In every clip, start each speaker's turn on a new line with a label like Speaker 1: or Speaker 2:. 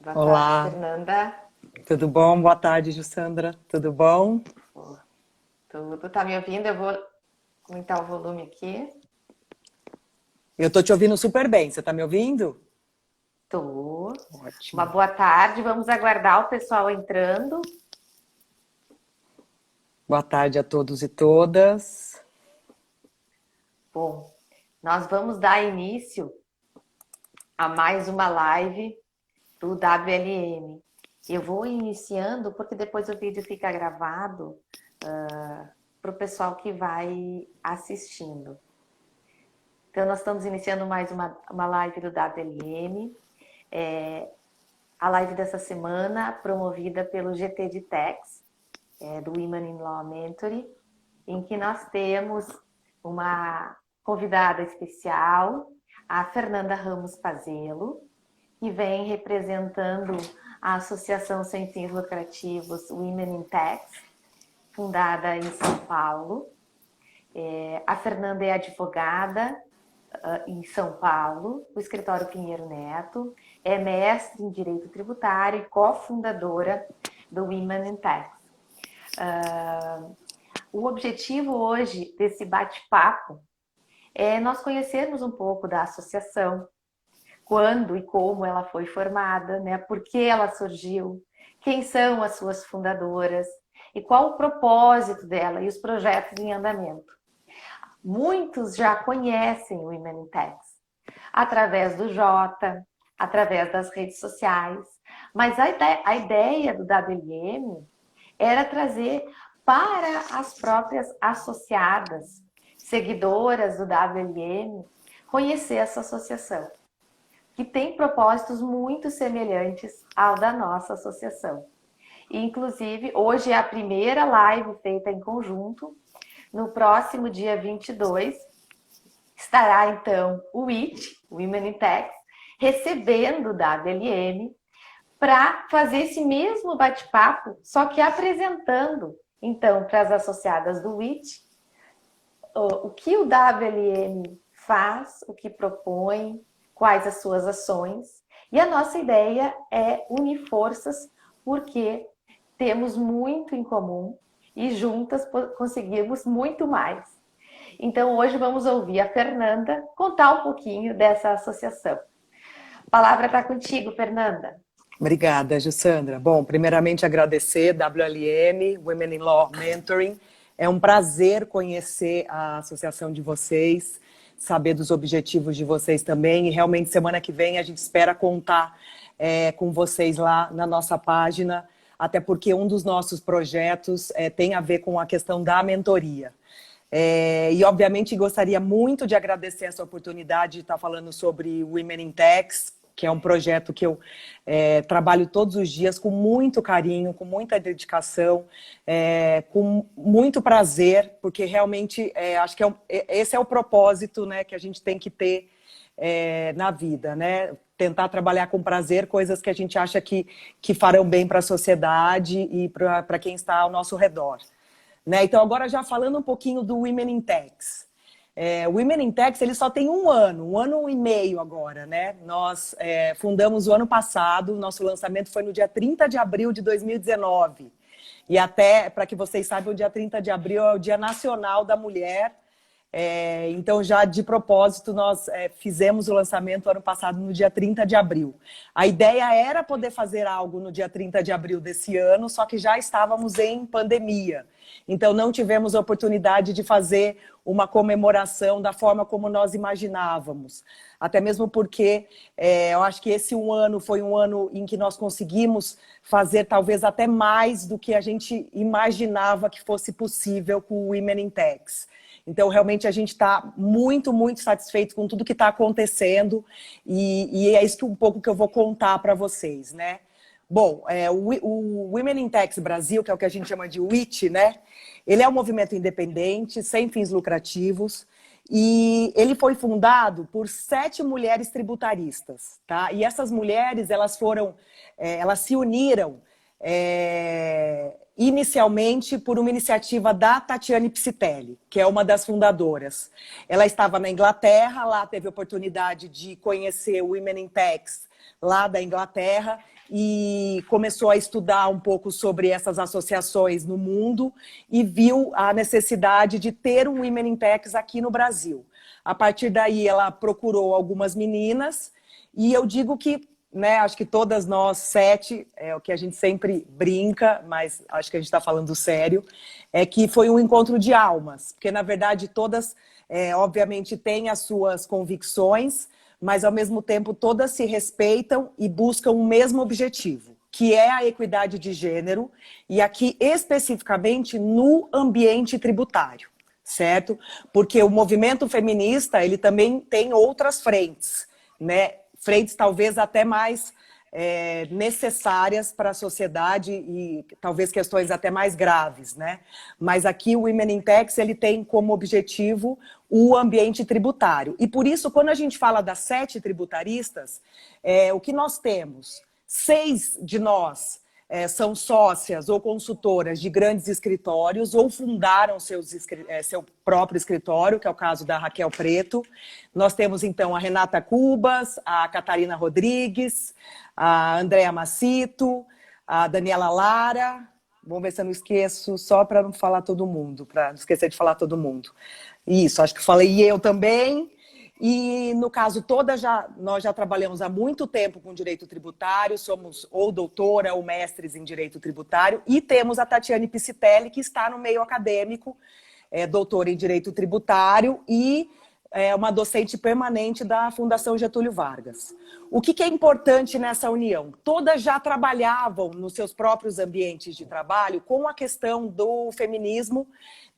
Speaker 1: Boa tarde,
Speaker 2: Olá,
Speaker 1: Fernanda.
Speaker 2: tudo bom? Boa tarde, Jussandra. Tudo bom?
Speaker 1: Pô, tudo. Tá me ouvindo? Eu vou aumentar o volume aqui.
Speaker 2: Eu tô te ouvindo super bem. Você tá me ouvindo?
Speaker 1: Tô. Uma
Speaker 2: Ótimo.
Speaker 1: boa tarde. Vamos aguardar o pessoal entrando.
Speaker 2: Boa tarde a todos e todas.
Speaker 1: Bom, nós vamos dar início a mais uma live do WLM. Eu vou iniciando porque depois o vídeo fica gravado para o pessoal que vai assistindo. Então, nós estamos iniciando mais uma live do WLM. A live dessa semana, promovida pelo GT de Techs, do Women in Law Mentoring, em que nós temos uma convidada especial, a Fernanda Ramos Pazelo, que vem representando a Associação Sem Fins Lucrativos Women in Techs, fundada em São Paulo. A Fernanda é advogada em São Paulo, o escritório Pinheiro Neto, é mestre em Direito Tributário e cofundadora do Women in Tax. O objetivo hoje desse bate-papo é nós conhecermos um pouco da associação, quando e como ela foi formada, né? Por que ela surgiu, quem são as suas fundadoras e qual o propósito dela e os projetos em andamento. Muitos já conhecem o Women in Techs através do Jota, através das redes sociais, mas a ideia do WM era trazer para as próprias associadas, seguidoras do WM, conhecer essa associação, que tem propósitos muito semelhantes ao da nossa associação. E, inclusive, hoje é a primeira live feita em conjunto. No próximo dia 22, estará então o WIT, Women in Techs, recebendo o WLM para fazer esse mesmo bate-papo, só que apresentando então para as associadas do WIT o que o WLM faz, o que propõe, quais as suas ações. E a nossa ideia é unir forças, porque temos muito em comum e juntas conseguimos muito mais. Então, hoje vamos ouvir a Fernanda contar um pouquinho dessa associação. A palavra está contigo, Fernanda.
Speaker 2: Obrigada, Jussandra. Bom, primeiramente agradecer WLM, Women in Law Mentoring. É um prazer conhecer a associação de vocês, saber dos objetivos de vocês também. E realmente semana que vem a gente espera contar com vocês lá na nossa página, até porque um dos nossos projetos tem a ver com a questão da mentoria. E, obviamente, gostaria muito de agradecer essa oportunidade de estar falando sobre Women in Techs, que é um projeto que eu trabalho todos os dias com muito carinho, com muita dedicação, com muito prazer, porque realmente acho que esse é o propósito, né, que a gente tem que ter na vida, né? Tentar trabalhar com prazer coisas que a gente acha que farão bem para a sociedade e para quem está ao nosso redor. Né? Então, agora já falando um pouquinho do Women in Techs. O Women in Techs, ele só tem um ano e meio agora, né? Nós fundamos o ano passado, nosso lançamento foi no dia 30 de abril de 2019. E até, para que vocês saibam, o dia 30 de abril é o Dia Nacional da Mulher. Então, já de propósito, nós fizemos o lançamento ano passado no dia 30 de abril. A ideia era poder fazer algo no dia 30 de abril desse ano, só que já estávamos em pandemia. Então, não tivemos a oportunidade de fazer uma comemoração da forma como nós imaginávamos. Até mesmo porque eu acho que esse ano foi um ano em que nós conseguimos fazer talvez até mais do que a gente imaginava que fosse possível com o Women in Techs. Então, realmente, a gente está muito, muito satisfeito com tudo que está acontecendo e é isso um pouco que eu vou contar para vocês, né? Bom, o Women in Techs Brasil, que é o que a gente chama de WIT, né? Ele é um movimento independente, sem fins lucrativos, e ele foi fundado por 7 mulheres tributaristas, tá? E essas mulheres, elas se uniram inicialmente por uma iniciativa da Tatiane Psitelli, que é uma das fundadoras. Ela estava na Inglaterra, lá teve a oportunidade de conhecer o Women in Techs lá da Inglaterra, e começou a estudar um pouco sobre essas associações no mundo e viu a necessidade de ter um Women in Techs aqui no Brasil. A partir daí, ela procurou algumas meninas e eu digo que, né, acho que todas nós 7, é o que a gente sempre brinca, mas acho que a gente está falando sério, é que foi um encontro de almas, porque, na verdade, todas, obviamente, têm as suas convicções, mas, ao mesmo tempo, todas se respeitam e buscam o mesmo objetivo, que é a equidade de gênero, e aqui, especificamente, no ambiente tributário, certo? Porque o movimento feminista, ele também tem outras frentes, né? Frentes talvez até mais necessárias para a sociedade e talvez questões até mais graves, né? Mas aqui o Women in Techs, ele tem como objetivo o ambiente tributário. E por isso, quando a gente fala das 7 tributaristas, o que nós temos? 6 de nós são sócias ou consultoras de grandes escritórios ou fundaram seu próprio escritório, que é o caso da Raquel Preto. Nós temos, então, a Renata Cubas, a Catarina Rodrigues, a Andréa Macito, a Daniela Lara. Vamos ver se eu não esqueço, só para não falar todo mundo, para não esquecer de falar todo mundo. Isso, acho que falei, e eu também. E, no caso, nós já trabalhamos há muito tempo com direito tributário, somos ou doutora ou mestres em direito tributário, e temos a Tatiane Piscitelli, que está no meio acadêmico, doutora em direito tributário e uma docente permanente da Fundação Getúlio Vargas. O que é importante nessa união? Todas já trabalhavam nos seus próprios ambientes de trabalho com a questão do feminismo,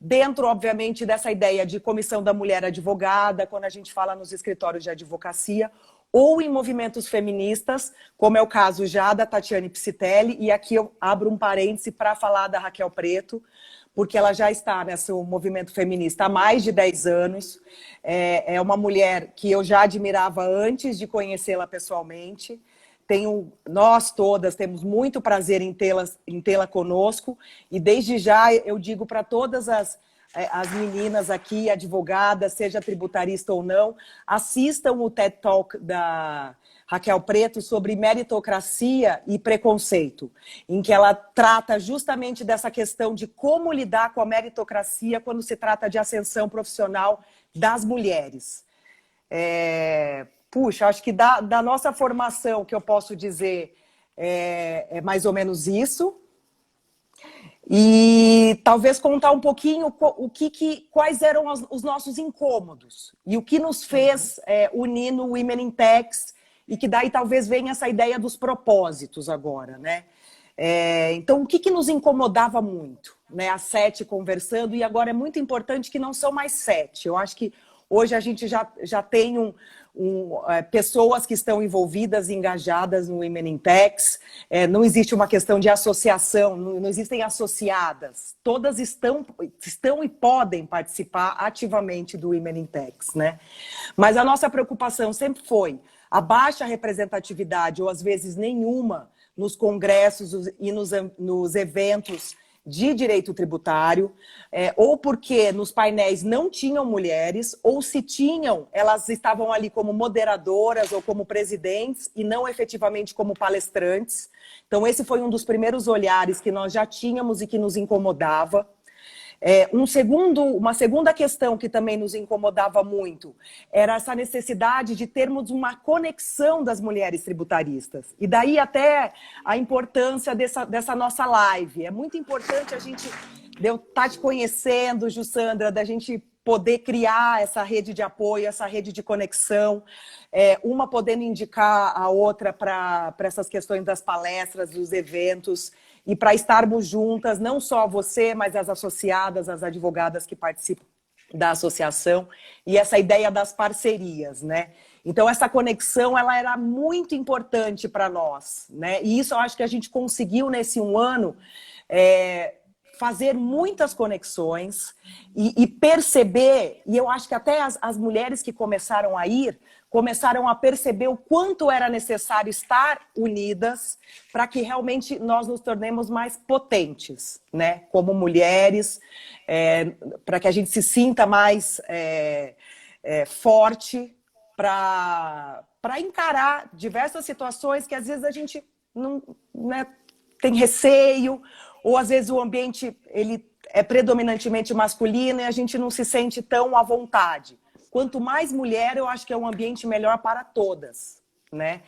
Speaker 2: dentro, obviamente, dessa ideia de comissão da mulher advogada, quando a gente fala nos escritórios de advocacia, ou em movimentos feministas, como é o caso já da Tatiane Piscitelli, e aqui eu abro um parêntese para falar da Raquel Preto, porque ela já está nesse movimento feminista há mais de 10 anos. É uma mulher que eu já admirava antes de conhecê-la pessoalmente. Nós todas temos muito prazer em tê-la conosco, e desde já eu digo para todas as meninas aqui, advogadas, seja tributarista ou não, assistam o TED Talk da Raquel Preto sobre meritocracia e preconceito, em que ela trata justamente dessa questão de como lidar com a meritocracia quando se trata de ascensão profissional das mulheres. Puxa, acho que da nossa formação, que eu posso dizer, é mais ou menos isso. E talvez contar um pouquinho quais eram os nossos incômodos e o que nos fez unir no Women in Techs, e que daí talvez venha essa ideia dos propósitos agora, né? Então, o que nos incomodava muito, né? As 7 conversando, e agora é muito importante que não são mais 7. Eu acho que hoje a gente já tem pessoas que estão envolvidas e engajadas no Women in Techs. Não existe uma questão de associação, não existem associadas. Todas estão e podem participar ativamente do Women in Techs, né? Mas a nossa preocupação sempre foi a baixa representatividade, ou às vezes nenhuma, nos congressos e nos eventos de direito tributário, ou porque nos painéis não tinham mulheres, ou se tinham, elas estavam ali como moderadoras ou como presidentes e não efetivamente como palestrantes. Então esse foi um dos primeiros olhares que nós já tínhamos e que nos incomodava. Uma segunda questão que também nos incomodava muito era essa necessidade de termos uma conexão das mulheres tributaristas. E daí até a importância dessa nossa live. É muito importante a gente estar te conhecendo, Jussandra, da gente poder criar essa rede de apoio, essa rede de conexão, uma podendo indicar a outra para essas questões das palestras, dos eventos, e para estarmos juntas, não só você, mas as associadas, as advogadas que participam da associação, e essa ideia das parcerias, né? Então, essa conexão, ela era muito importante para nós, né? E isso eu acho que a gente conseguiu nesse 1 ano fazer muitas conexões e perceber, e eu acho que até as mulheres que começaram a perceber o quanto era necessário estar unidas para que realmente nós nos tornemos mais potentes, né? Como mulheres, para que a gente se sinta mais forte para encarar diversas situações que às vezes a gente não, né, tem receio, ou às vezes o ambiente ele é predominantemente masculino e a gente não se sente tão à vontade. Quanto mais mulher, eu acho que é um ambiente melhor para todas, né?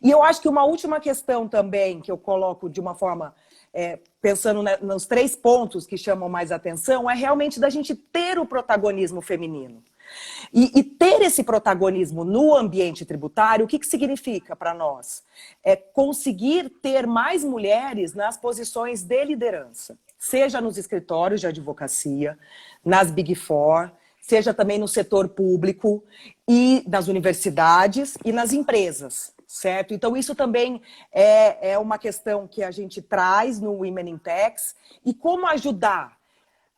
Speaker 2: E eu acho que uma última questão também, que eu coloco de uma forma, pensando nos 3 pontos que chamam mais atenção, é realmente da gente ter o protagonismo feminino. E ter esse protagonismo no ambiente tributário, o que significa para nós? É conseguir ter mais mulheres nas posições de liderança, seja nos escritórios de advocacia, nas Big Four, seja também no setor público e nas universidades e nas empresas, certo? Então isso também é uma questão que a gente traz no Women in Techs e como ajudar.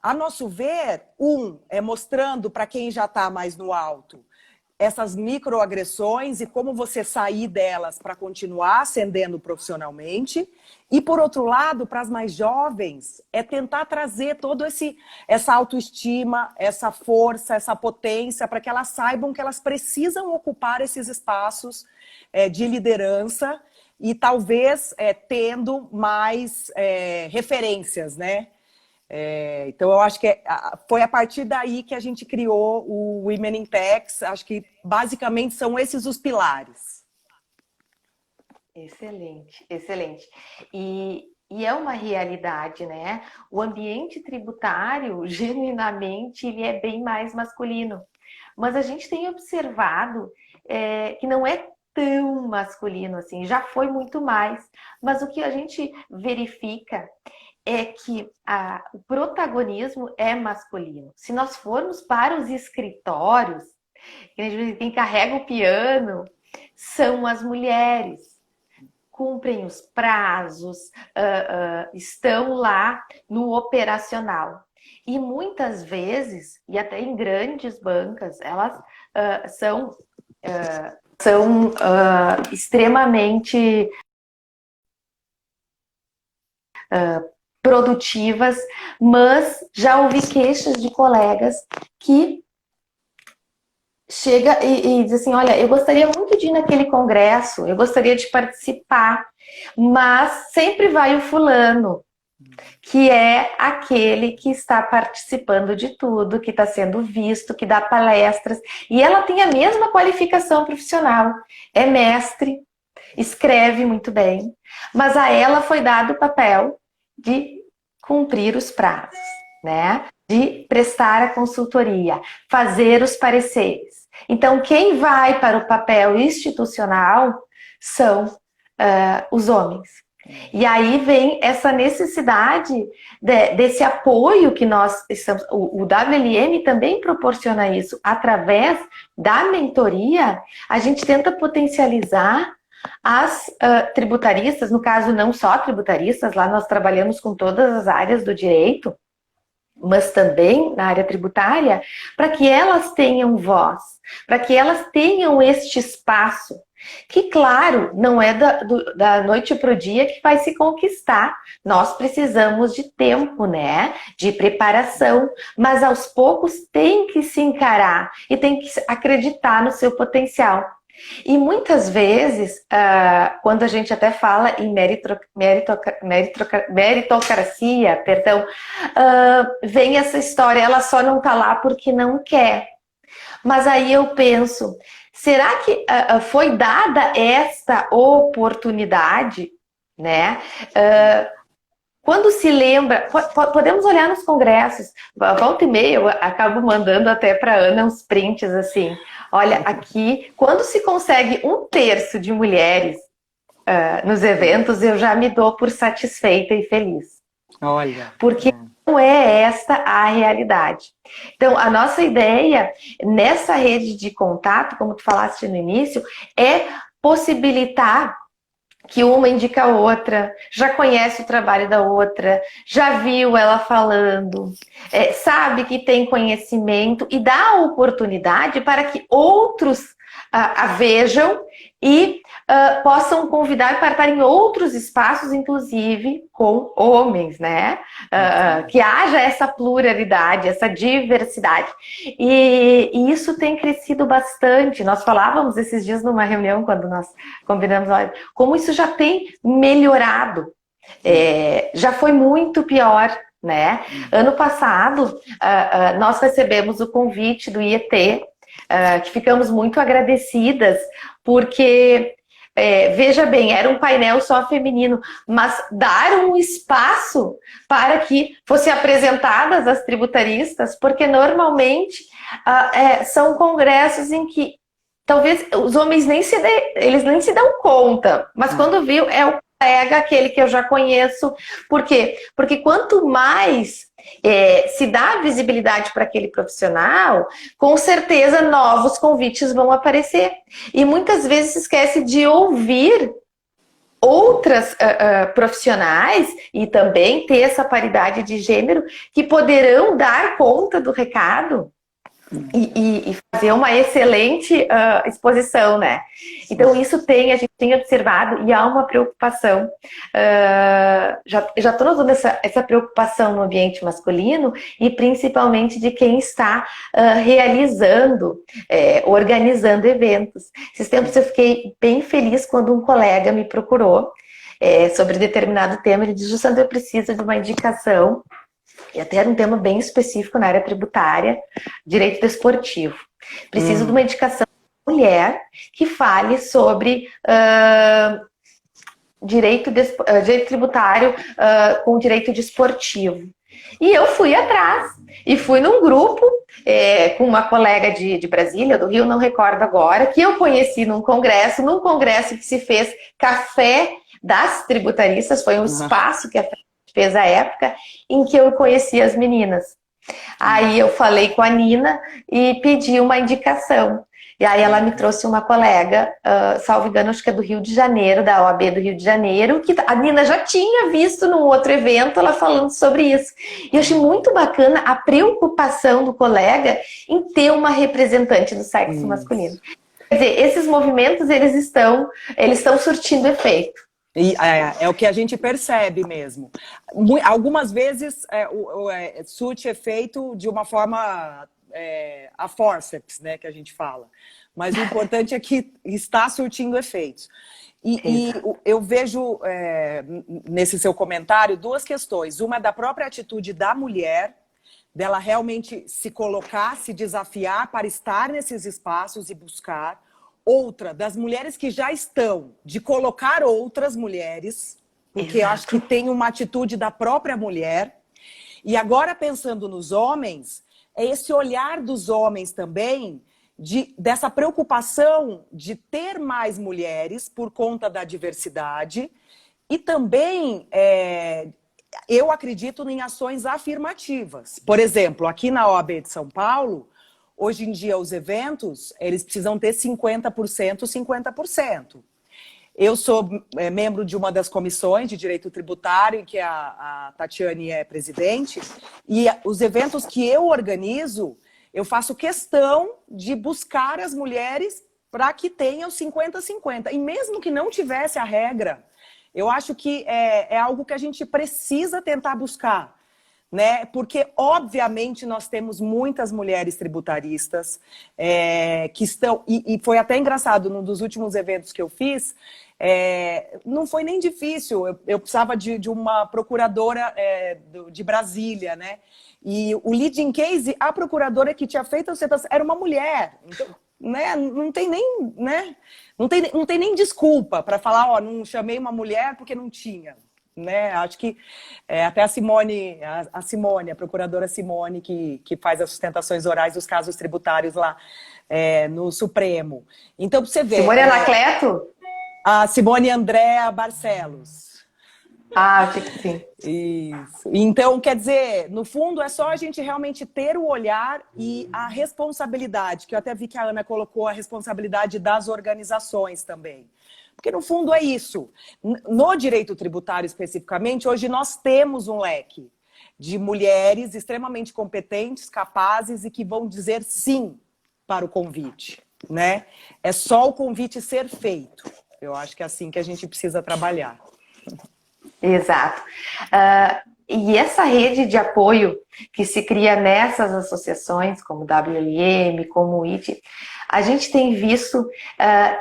Speaker 2: A nosso ver, é mostrando para quem já está mais no alto essas microagressões e como você sair delas para continuar ascendendo profissionalmente. E, por outro lado, para as mais jovens, é tentar trazer toda essa autoestima, essa força, essa potência, para que elas saibam que elas precisam ocupar esses espaços de liderança e talvez tendo mais referências, né? Então, eu acho que foi a partir daí que a gente criou o Women in Techs. Acho que, basicamente, são esses os pilares.
Speaker 1: Excelente, excelente. E é uma realidade, né? O ambiente tributário, genuinamente, ele é bem mais masculino. Mas a gente tem observado que não é tão masculino assim, já foi muito mais. Mas o que a gente verifica é que o protagonismo é masculino. Se nós formos para os escritórios, quem carrega o piano são as mulheres. Cumprem os prazos, estão lá no operacional. E muitas vezes, e até em grandes bancas, elas são extremamente produtivas, mas já ouvi queixas de colegas que chega e diz assim, olha, eu gostaria muito de ir naquele congresso, eu gostaria de participar, mas sempre vai o fulano, que é aquele que está participando de tudo, que está sendo visto, que dá palestras, e ela tem a mesma qualificação profissional, é mestre, escreve muito bem, mas a ela foi dado o papel de cumprir os prazos, né? De prestar a consultoria, fazer os pareceres. Então, quem vai para o papel institucional são os homens. E aí vem essa necessidade desse apoio que nós estamos... O WLM também proporciona isso. Através da mentoria, a gente tenta potencializar as tributaristas, no caso não só tributaristas, lá nós trabalhamos com todas as áreas do direito, mas também na área tributária, para que elas tenham voz, para que elas tenham este espaço, que claro, não é da noite para o dia que vai se conquistar, nós precisamos de tempo, né, de preparação, mas aos poucos tem que se encarar e tem que acreditar no seu potencial. E muitas vezes, quando a gente até fala em meritocracia, perdão, vem essa história, ela só não está lá porque não quer. Mas aí eu penso, será que foi dada esta oportunidade, né? Quando se lembra, podemos olhar nos congressos, volta e meia, eu acabo mandando até para a Ana uns prints assim, olha, aqui, quando se consegue 1/3 de mulheres nos eventos, eu já me dou por satisfeita e feliz.
Speaker 2: Olha.
Speaker 1: Porque não é esta a realidade. Então, a nossa ideia, nessa rede de contato, como tu falaste no início, é possibilitar que uma indica a outra, já conhece o trabalho da outra, já viu ela falando, sabe que tem conhecimento e dá a oportunidade para que outros vejam e possam convidar para estar em outros espaços, inclusive com homens, né? Que haja essa pluralidade, essa diversidade. E isso tem crescido bastante. Nós falávamos esses dias numa reunião, quando nós combinamos, como isso já tem melhorado. Já foi muito pior, né? Ano passado, nós recebemos o convite do IET, que ficamos muito agradecidas, porque, veja bem, era um painel só feminino, mas dar um espaço para que fossem apresentadas as tributaristas, porque normalmente são congressos em que talvez os homens eles nem se dão conta, mas quando viu, é o colega, aquele que eu já conheço. Por quê? Porque quanto mais se dá visibilidade para aquele profissional, com certeza novos convites vão aparecer. E muitas vezes se esquece de ouvir outras profissionais e também ter essa paridade de gênero que poderão dar conta do recado e fazer uma excelente exposição, né? Então isso a gente tem observado e há uma preocupação. Já estou notando essa preocupação no ambiente masculino e principalmente de quem está realizando, organizando eventos. Esses tempos eu fiquei bem feliz quando um colega me procurou sobre determinado tema. Ele disse: Sandra, eu preciso de uma indicação. E até era um tema bem específico na área tributária, direito desportivo. Preciso de uma indicação de mulher que fale sobre direito tributário com direito desportivo. E eu fui atrás, e fui num grupo com uma colega de Brasília, do Rio, não recordo agora, que eu conheci num congresso que se fez Café das Tributaristas, foi um espaço que a fez a época em que eu conheci as meninas. Aí eu falei com a Nina e pedi uma indicação. E aí ela me trouxe uma colega, salvo engano, acho que é do Rio de Janeiro, da OAB do Rio de Janeiro, que a Nina já tinha visto num outro evento ela falando sobre isso. E eu achei muito bacana a preocupação do colega em ter uma representante do sexo masculino. Quer dizer, esses movimentos, eles estão surtindo efeito.
Speaker 2: E é o que a gente percebe mesmo. Algumas vezes surte efeito de uma forma a forceps, né, que a gente fala. Mas o importante é que está surtindo efeitos. E eu vejo nesse seu comentário duas questões. Uma é da própria atitude da mulher, dela realmente se colocar, se desafiar para estar nesses espaços e buscar. Outra, das mulheres que já estão, de colocar outras mulheres, porque eu acho que tem uma atitude da própria mulher. E agora, pensando nos homens, é esse olhar dos homens também, dessa preocupação de ter mais mulheres por conta da diversidade. E também, eu acredito em ações afirmativas. Por exemplo, aqui na OAB de São Paulo, hoje em dia, os eventos, eles precisam ter 50%, 50%. Eu sou membro de uma das comissões de direito tributário, em que a Tatiane é presidente, e os eventos que eu organizo, eu faço questão de buscar as mulheres para que tenham 50-50. E mesmo que não tivesse a regra, eu acho que é algo que a gente precisa tentar buscar. Né? Porque, obviamente, nós temos muitas mulheres tributaristas que estão... E foi até engraçado, num dos últimos eventos que eu fiz, não foi nem difícil. Eu precisava de uma procuradora de Brasília, né? E o leading case, a procuradora que tinha feito a ostentação era uma mulher. Então, né? Não tem nem, né? Não tem nem desculpa para falar, não chamei uma mulher porque não tinha. Né? Acho que até a Simone, a procuradora Simone, que faz as sustentações orais dos casos tributários lá no Supremo. Então, para você ver...
Speaker 1: Simone Anacleto?
Speaker 2: A Simone Andréa Barcelos.
Speaker 1: Acho que sim.
Speaker 2: Isso. Então, quer dizer, no fundo, é só a gente realmente ter o olhar e a responsabilidade, que eu até vi que a Ana colocou a responsabilidade das organizações também. Porque, no fundo, é isso. No direito tributário, especificamente, hoje nós temos um leque de mulheres extremamente competentes, capazes e que vão dizer sim para o convite. né? É só o convite ser feito. Eu acho que é assim que a gente precisa trabalhar.
Speaker 1: Exato. E essa rede de apoio que se cria nessas associações, como o WLM, como o IT, a gente tem visto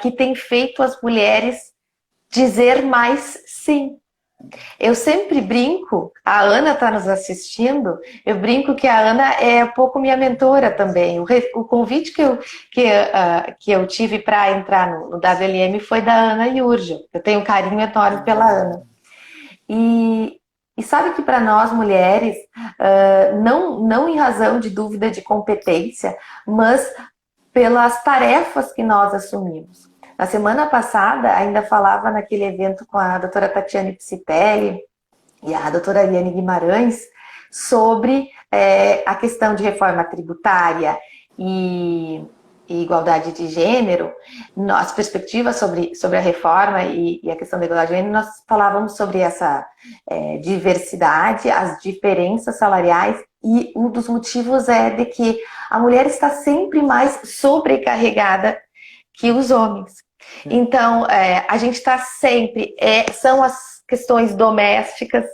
Speaker 1: que tem feito as mulheres dizer mais sim. Eu sempre brinco, a Ana está nos assistindo, eu brinco que a Ana é um pouco minha mentora também. O convite que eu tive para entrar no WLM foi da Ana Yurja. Eu tenho um carinho enorme pela Ana. E sabe que para nós mulheres, não em razão de dúvida de competência, mas pelas tarefas que nós assumimos. Na semana passada, ainda falava naquele evento com a doutora Tatiane Psitelli e a doutora Ariane Guimarães sobre a questão de reforma tributária e igualdade de gênero, as perspectivas sobre a reforma e a questão da igualdade de gênero, nós falávamos sobre essa diversidade, as diferenças salariais, e um dos motivos é de que a mulher está sempre mais sobrecarregada que os homens. Então, a gente está sempre... são as questões domésticas,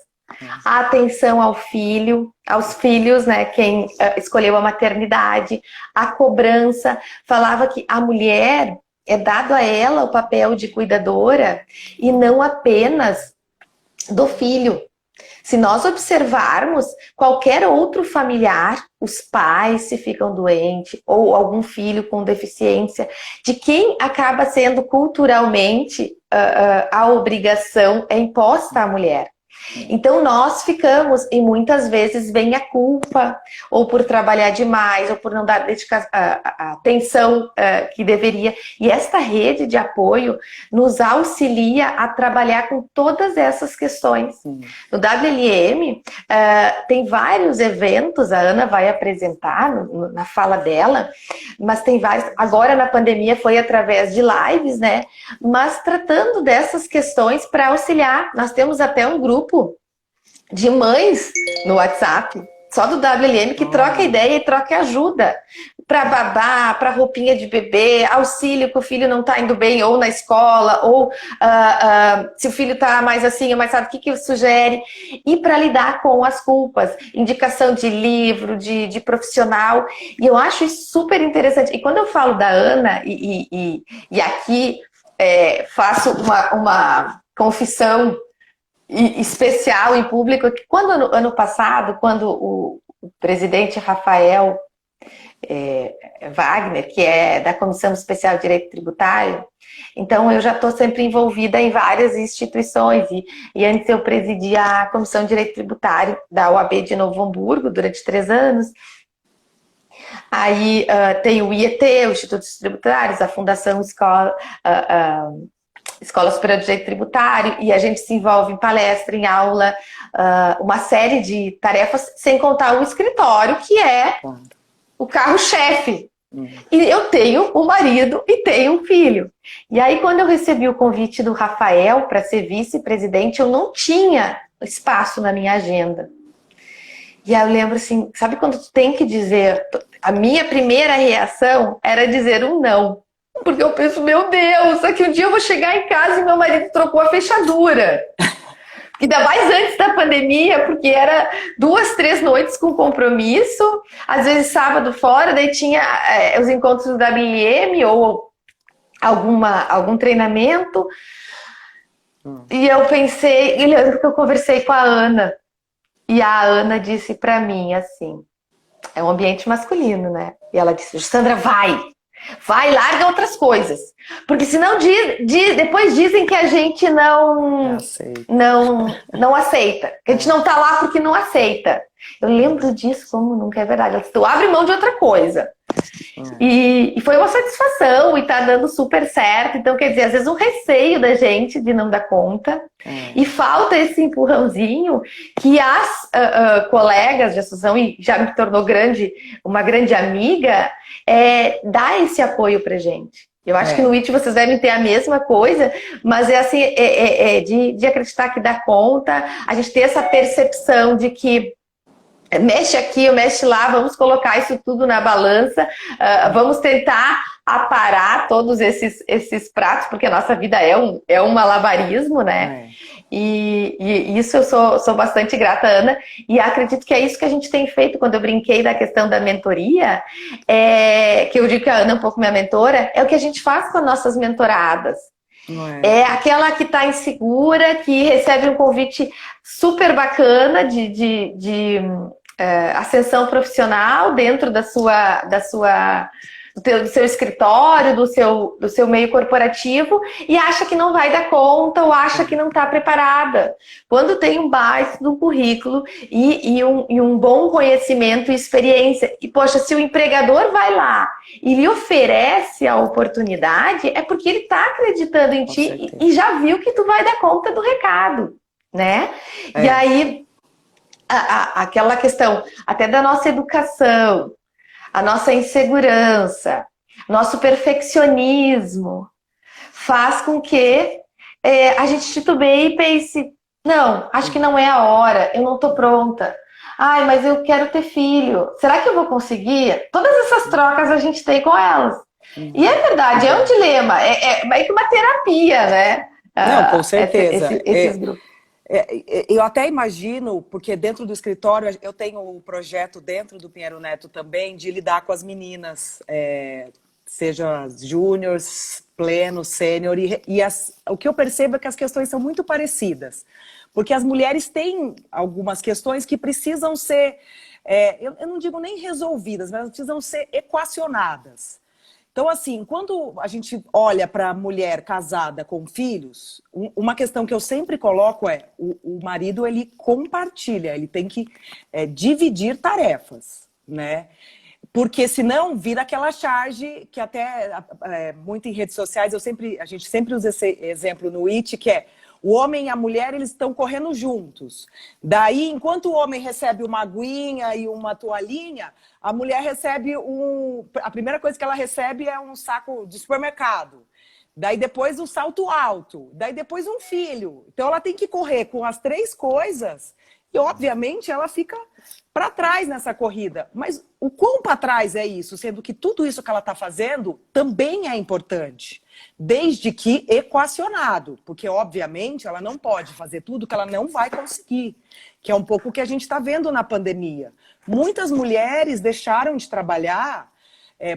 Speaker 1: a atenção ao filho, aos filhos, né? Quem escolheu a maternidade, a cobrança. Falava que a mulher é dado a ela o papel de cuidadora e não apenas do filho. Se nós observarmos qualquer outro familiar, os pais se ficam doentes ou algum filho com deficiência, de quem acaba sendo culturalmente a obrigação é imposta à mulher. Então nós ficamos, e muitas vezes vem a culpa, ou por trabalhar demais, ou por não dar a atenção que deveria. E esta rede de apoio nos auxilia a trabalhar com todas essas questões. No WLM tem vários eventos, a Ana vai apresentar na fala dela, mas tem vários, agora na pandemia foi através de lives, né? Mas tratando dessas questões para auxiliar. Nós temos até um grupo de mães no WhatsApp, só do WLM, que troca ideia e troca ajuda para babá, para roupinha de bebê, auxílio que o filho não está indo bem ou na escola, ou se o filho está mais assim ou mais sabe, o que sugere, e para lidar com as culpas, indicação de livro, de profissional, e eu acho isso super interessante. E quando eu falo da Ana, e aqui faço uma confissão especial em público, que quando ano passado, quando o presidente Rafael Wagner, que é da Comissão Especial de Direito Tributário, então eu já estou sempre envolvida em várias instituições, e antes eu presidia a Comissão de Direito Tributário da OAB de Novo Hamburgo durante 3 anos. Aí tem o IET, o Instituto dos Tributários, a Fundação Escola Superior de Direito Tributário, e a gente se envolve em palestra, em aula, uma série de tarefas, sem contar o escritório, que é o carro-chefe. E eu tenho um marido e tenho um filho. E aí, quando eu recebi o convite do Rafael para ser vice-presidente, eu não tinha espaço na minha agenda. E aí eu lembro assim, sabe quando tu tem que dizer... A minha primeira reação era dizer um não. Porque eu penso, meu Deus, daqui um dia eu vou chegar em casa e meu marido trocou a fechadura. Ainda mais antes da pandemia, porque era 2, 3 noites com compromisso, às vezes sábado fora, daí tinha os encontros do WLM ou algum treinamento. E eu pensei, eu conversei com a Ana, e a Ana disse pra mim assim, é um ambiente masculino, né? E ela disse, Sandra, vai, larga outras coisas. Porque senão depois dizem que a gente não aceita. Que a gente não tá lá porque não aceita. Eu lembro disso como nunca, é verdade. Ela disse, tu abre mão de outra coisa. E foi uma satisfação e tá dando super certo. Então, quer dizer, às vezes um receio da gente de não dar conta. E falta esse empurrãozinho que as colegas de associação, e já me tornou uma grande amiga, dá esse apoio pra gente. Eu acho que no IT vocês devem ter a mesma coisa, mas é assim, de acreditar que dá conta, a gente ter essa percepção de que mexe aqui, mexe lá, vamos colocar isso tudo na balança, vamos tentar aparar todos esses pratos, porque a nossa vida é um malabarismo, né? E isso eu sou bastante grata, Ana, e acredito que é isso que a gente tem feito. Quando eu brinquei da questão da mentoria, que eu digo que a Ana é um pouco minha mentora, é o que a gente faz com as nossas mentoradas. É aquela que está insegura, que recebe um convite super bacana de ascensão profissional dentro do seu escritório, do seu meio corporativo, e acha que não vai dar conta ou acha que não está preparada. Quando tem um baita do currículo e um bom conhecimento e experiência, e poxa, se o empregador vai lá e lhe oferece a oportunidade, é porque ele está acreditando em ti e já viu que tu vai dar conta do recado, né? E aí, aquela questão até da nossa educação, a nossa insegurança, nosso perfeccionismo, faz com que a gente titubeie e pense, não, acho que não é a hora, eu não estou pronta. Ai, mas eu quero ter filho. Será que eu vou conseguir? Todas essas trocas a gente tem com elas. E é verdade, é um dilema, é meio que uma terapia, né?
Speaker 2: Não, com certeza.
Speaker 1: Esses grupos.
Speaker 2: Eu até imagino, porque dentro do escritório eu tenho um projeto dentro do Pinheiro Neto também de lidar com as meninas, seja júniores, pleno, sênior, o que eu percebo é que as questões são muito parecidas, porque as mulheres têm algumas questões que precisam ser, eu não digo nem resolvidas, mas precisam ser equacionadas. Então, assim, quando a gente olha para a mulher casada com filhos, uma questão que eu sempre coloco o marido, ele compartilha, ele tem que dividir tarefas, né? Porque senão vira aquela charge que até muito em redes sociais, a gente sempre usa esse exemplo no IT, que é o homem e a mulher, eles estão correndo juntos. Daí, enquanto o homem recebe uma aguinha e uma toalhinha, a mulher recebe a primeira coisa que ela recebe é um saco de supermercado. Daí depois um salto alto. Daí depois um filho. Então ela tem que correr com as 3 coisas e, obviamente, ela fica para trás nessa corrida. Mas o quão para trás é isso? Sendo que tudo isso que ela está fazendo também é importante. Desde que equacionado. Porque, obviamente, ela não pode fazer tudo que ela não vai conseguir. Que é um pouco o que a gente está vendo na pandemia. Muitas mulheres deixaram de trabalhar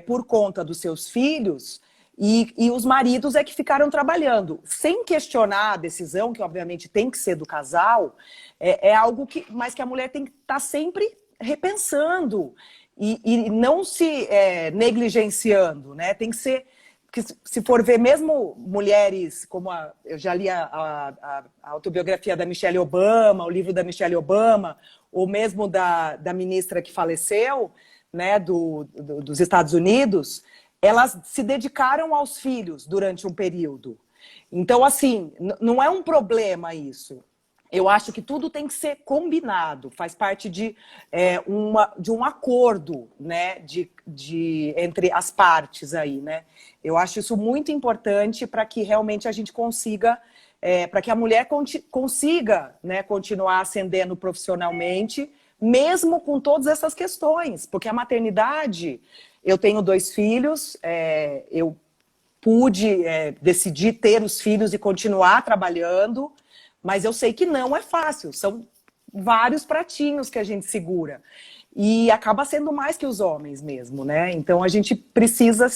Speaker 2: por conta dos seus filhos e os maridos é que ficaram trabalhando. Sem questionar a decisão, que obviamente tem que ser do casal, é algo mas que a mulher tem que estar sempre repensando e não se negligenciando, né? Tem que ser... que se for ver mesmo mulheres, como eu já li a autobiografia da Michelle Obama, o livro da Michelle Obama, ou mesmo da ministra que faleceu, né, dos Estados Unidos, elas se dedicaram aos filhos durante um período. Então, assim, não é um problema isso. Eu acho que tudo tem que ser combinado, faz parte de um acordo, né, entre as partes aí, né? Eu acho isso muito importante para que realmente a gente consiga, para que a mulher consiga, né, continuar ascendendo profissionalmente, mesmo com todas essas questões, porque a maternidade, eu tenho 2 filhos, eu pude decidir ter os filhos e continuar trabalhando, mas eu sei que não é fácil, são vários pratinhos que a gente segura. E acaba sendo mais que os homens mesmo, né? Então a gente precisa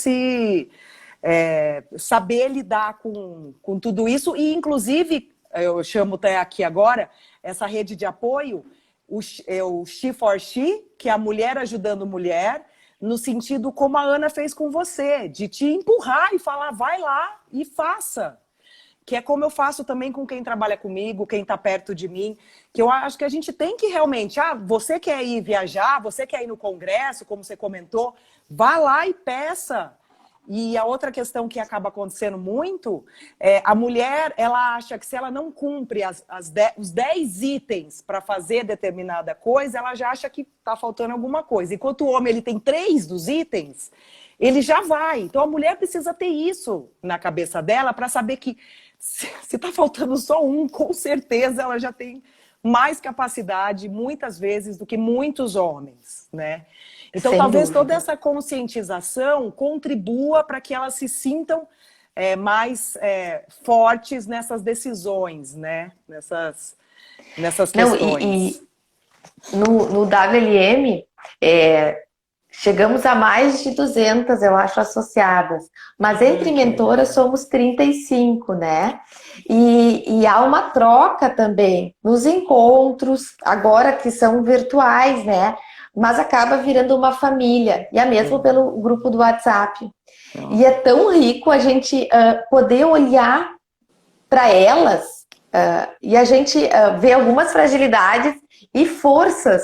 Speaker 2: saber lidar com tudo isso. E inclusive, eu chamo até aqui agora, essa rede de apoio, o She for She, que é a mulher ajudando mulher, no sentido como a Ana fez com você, de te empurrar e falar, vai lá e faça. Que é como eu faço também com quem trabalha comigo, quem está perto de mim, que eu acho que a gente tem que realmente, você quer ir viajar, você quer ir no congresso, como você comentou, vá lá e peça. E a outra questão que acaba acontecendo muito, a mulher, ela acha que se ela não cumpre os 10 itens para fazer determinada coisa, ela já acha que está faltando alguma coisa. Enquanto o homem ele tem 3 dos itens, ele já vai. Então a mulher precisa ter isso na cabeça dela para saber que se está faltando só um, com certeza ela já tem mais capacidade, muitas vezes, do que muitos homens, né? Então,
Speaker 1: Sem
Speaker 2: talvez toda
Speaker 1: dúvida.
Speaker 2: essa conscientização contribua para que elas se sintam mais fortes nessas decisões, né? Nessas
Speaker 1: Não,
Speaker 2: questões.
Speaker 1: no WLM, chegamos a mais de 200, eu acho, associadas. Mas entre
Speaker 2: Que legal.
Speaker 1: mentoras somos 35, né? E há uma troca também nos encontros, agora que são virtuais, né? Mas acaba virando uma família. E é mesmo pelo grupo do WhatsApp. E é tão rico a gente poder olhar para elas e a gente ver algumas fragilidades e forças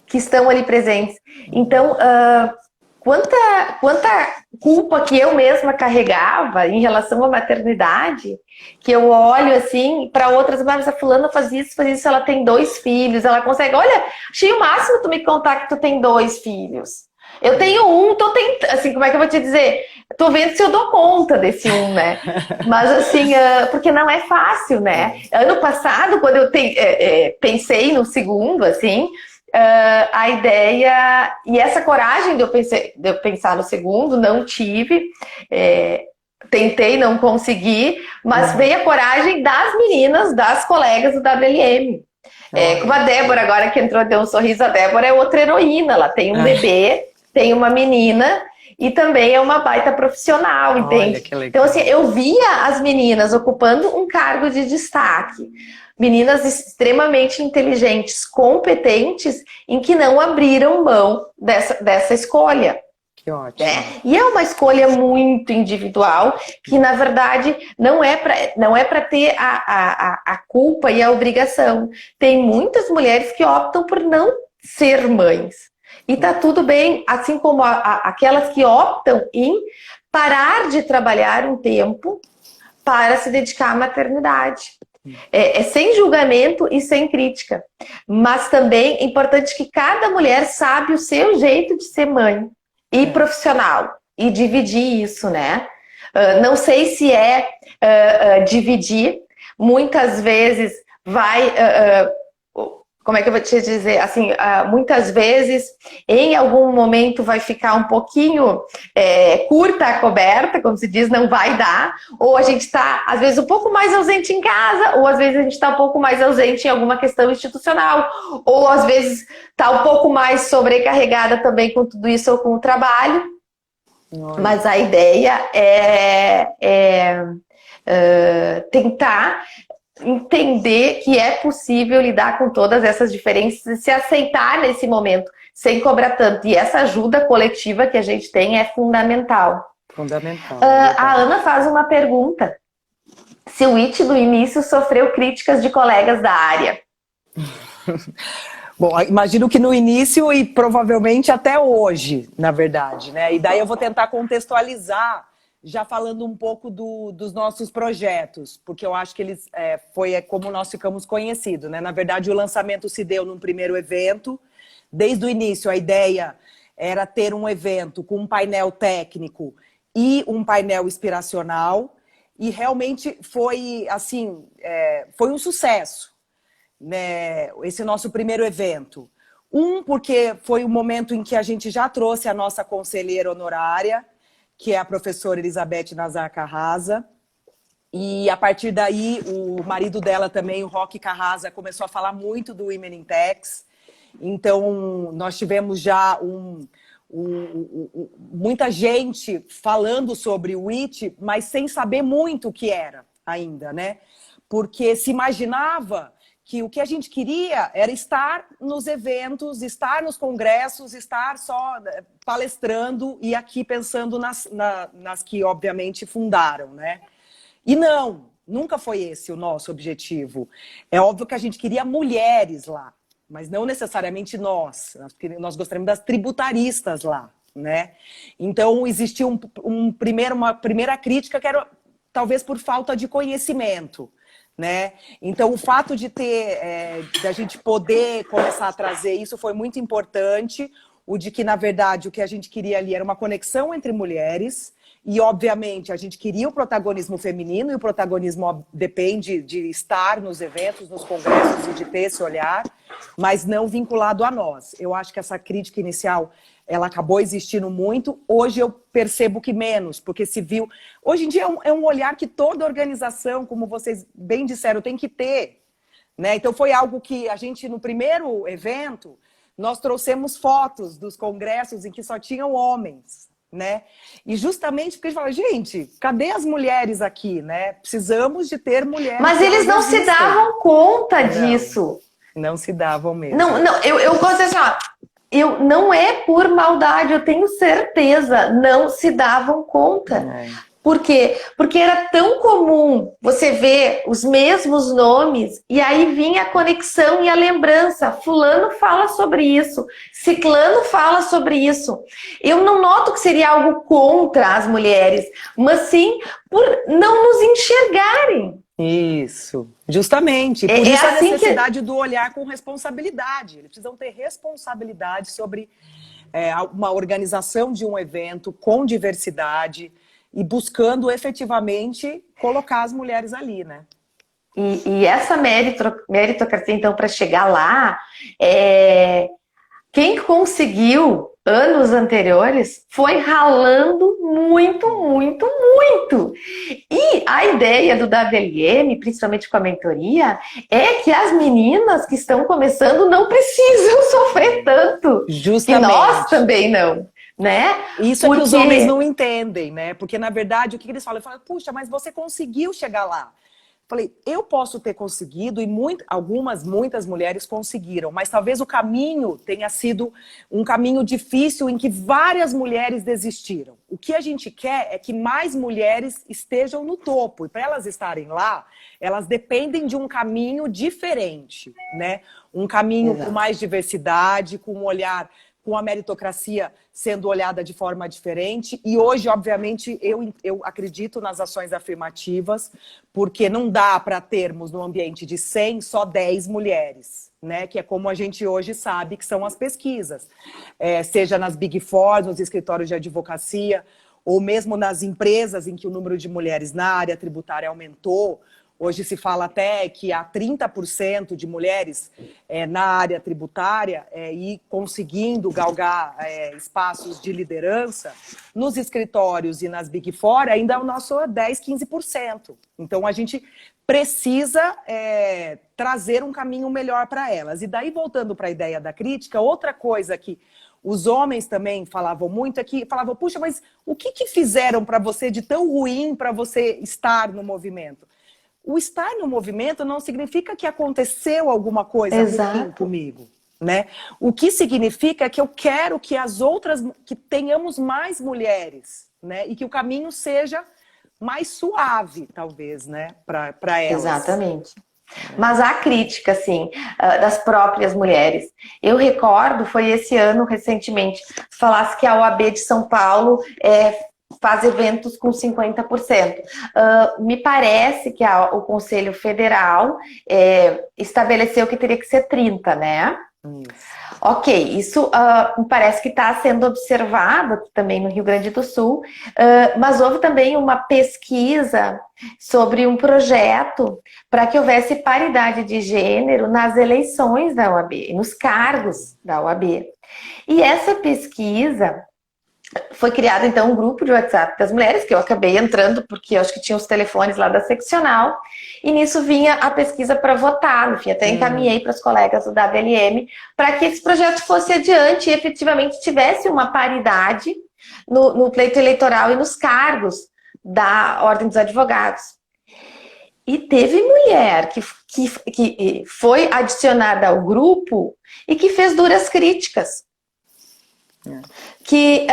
Speaker 1: que estão ali presentes. Então, quanta culpa que eu mesma carregava em relação à maternidade, que eu olho assim para outras, mas a fulana faz isso, ela tem 2 filhos, ela consegue. Olha, achei o máximo tu me contar que tu tem 2 filhos. Eu tenho um, tô tentando, assim, como é que eu vou te dizer? Tô vendo se eu dou conta desse um, né? Mas assim, porque não é fácil, né? Ano passado, quando eu pensei no segundo, assim, a ideia e essa coragem de eu pensar no segundo, não tive. Tentei, não consegui, mas veio a coragem das meninas, das colegas do WLM. Como a Débora agora que entrou, deu um sorriso, a Débora é outra heroína, ela tem um bebê, tem uma menina e também é uma baita profissional,
Speaker 2: Olha
Speaker 1: entende?
Speaker 2: que legal.
Speaker 1: Então, assim, eu via as meninas ocupando um cargo de destaque, meninas extremamente inteligentes, competentes, em que não abriram mão dessa escolha.
Speaker 2: Que ótimo.
Speaker 1: E é uma escolha muito individual, que na verdade não é para ter a culpa e a obrigação. Tem muitas mulheres que optam por não ser mães. E tá tudo bem, assim como aquelas que optam em parar de trabalhar um tempo para se dedicar à maternidade. Sem julgamento e sem crítica. Mas também é importante que cada mulher sabe o seu jeito de ser mãe e profissional. E dividir isso, né? Não sei se dividir. Muitas vezes vai... como é que eu vou te dizer? Assim, muitas vezes, em algum momento, vai ficar um pouquinho curta a coberta, como se diz, não vai dar. Ou a gente está, às vezes, um pouco mais ausente em casa, ou às vezes a gente está um pouco mais ausente em alguma questão institucional, ou às vezes está um pouco mais sobrecarregada também com tudo isso ou com o trabalho. Olha. Mas a ideia é tentar entender que é possível lidar com todas essas diferenças e se aceitar nesse momento, sem cobrar tanto. E essa ajuda coletiva que a gente tem é fundamental.
Speaker 2: Fundamental.
Speaker 1: A Ana faz uma pergunta. Se o IT no início sofreu críticas de colegas da área.
Speaker 2: Bom, imagino que no início e provavelmente até hoje, na verdade, né? E daí eu vou tentar contextualizar já falando um pouco dos nossos projetos, porque eu acho que eles foi como nós ficamos conhecidos, né? Na verdade, o lançamento se deu num primeiro evento. Desde o início, a ideia era ter um evento com um painel técnico e um painel inspiracional, e realmente foi, assim, foi um sucesso, né? Esse nosso primeiro evento. Porque foi o momento em que a gente já trouxe a nossa conselheira honorária, que é a professora Elizabeth Nazar Carrasa. E a partir daí, o marido dela também, o Roque Carrasa, começou a falar muito do Women in Techs. Então, nós tivemos já muita gente falando sobre o IT, mas sem saber muito o que era ainda, né? Porque se imaginava que o que a gente queria era estar nos eventos, estar nos congressos, estar só palestrando e aqui pensando nas que, obviamente, fundaram, né? E não, nunca foi esse o nosso objetivo. É óbvio que a gente queria mulheres lá, mas não necessariamente nós. Nós gostaríamos das tributaristas lá, né? Então, existia uma primeira crítica que era talvez por falta de conhecimento, né? Então, o fato de a gente poder começar a trazer isso foi muito importante. O de que, na verdade, o que a gente queria ali era uma conexão entre mulheres. E, obviamente, a gente queria o protagonismo feminino, e o protagonismo depende de estar nos eventos, nos congressos e de ter esse olhar, mas não vinculado a nós. Eu acho que essa crítica inicial ela acabou existindo muito. Hoje eu percebo que menos, porque se viu... Hoje em dia é um olhar que toda organização, como vocês bem disseram, tem que ter, né? Então foi algo que a gente, no primeiro evento, nós trouxemos fotos dos congressos em que só tinham homens, né? E justamente porque a gente fala, gente, cadê as mulheres aqui, né? Precisamos de ter mulheres.
Speaker 1: Mas eles não se davam conta disso.
Speaker 2: Não se davam mesmo.
Speaker 1: Não, eu gosto assim, ó, não é por maldade, eu tenho certeza, não se davam conta. Por quê? Porque era tão comum você ver os mesmos nomes e aí vinha a conexão e a lembrança. Fulano fala sobre isso, ciclano fala sobre isso. Eu não noto que seria algo contra as mulheres, mas sim por não nos enxergarem.
Speaker 2: Isso, justamente. Por isso a necessidade do olhar com responsabilidade. Eles precisam ter responsabilidade sobre uma organização de um evento com diversidade e buscando efetivamente colocar as mulheres ali, né?
Speaker 1: E essa meritocracia, então, para chegar lá, quem conseguiu anos anteriores foi ralando muito, muito, muito. E a ideia do WLM, principalmente com a mentoria, é que as meninas que estão começando não precisam sofrer tanto.
Speaker 2: Justamente.
Speaker 1: E nós também não. Né?
Speaker 2: Isso é que os homens não entendem, né? Porque, na verdade, o que eles falam? Eles falam, puxa, mas você conseguiu chegar lá. Falei, eu posso ter conseguido, e muitas mulheres conseguiram, mas talvez o caminho tenha sido um caminho difícil em que várias mulheres desistiram. O que a gente quer é que mais mulheres estejam no topo, e para elas estarem lá, elas dependem de um caminho diferente, né? Um caminho com mais diversidade, com um olhar, com a meritocracia sendo olhada de forma diferente. E hoje, obviamente, eu acredito nas ações afirmativas, porque não dá para termos no ambiente de 100 só 10 mulheres, né? Que é como a gente hoje sabe que são as pesquisas. Seja nas Big Four, nos escritórios de advocacia, ou mesmo nas empresas em que o número de mulheres na área tributária aumentou. Hoje se fala até que há 30% de mulheres na área tributária e conseguindo galgar espaços de liderança. Nos escritórios e nas Big Four ainda é o nosso 10, 15%. Então a gente precisa trazer um caminho melhor para elas. E daí, voltando para a ideia da crítica, outra coisa que os homens também falavam muito é que falavam, puxa, mas o que fizeram para você de tão ruim para você estar no movimento? O estar no movimento não significa que aconteceu alguma coisa ruim comigo, né? O que significa é que eu quero que que tenhamos mais mulheres, né? E que o caminho seja mais suave, talvez, né? Para elas.
Speaker 1: Exatamente. Mas há crítica, assim, das próprias mulheres. Eu recordo, foi esse ano, recentemente, falasse que a OAB de São Paulo faz eventos com 50%. Me parece que o Conselho Federal estabeleceu que teria que ser 30%, né? Ok, isso me parece que está sendo observado aqui também no Rio Grande do Sul, mas houve também uma pesquisa sobre um projeto para que houvesse paridade de gênero nas eleições da OAB, nos cargos da OAB. E essa pesquisa foi criado, então, um grupo de WhatsApp das mulheres, que eu acabei entrando, porque eu acho que tinha os telefones lá da seccional, e nisso vinha a pesquisa para votar, enfim, até encaminhei para os colegas do WLM, para que esse projeto fosse adiante e efetivamente tivesse uma paridade no pleito eleitoral e nos cargos da Ordem dos Advogados. E teve mulher que foi adicionada ao grupo e que fez duras críticas. Que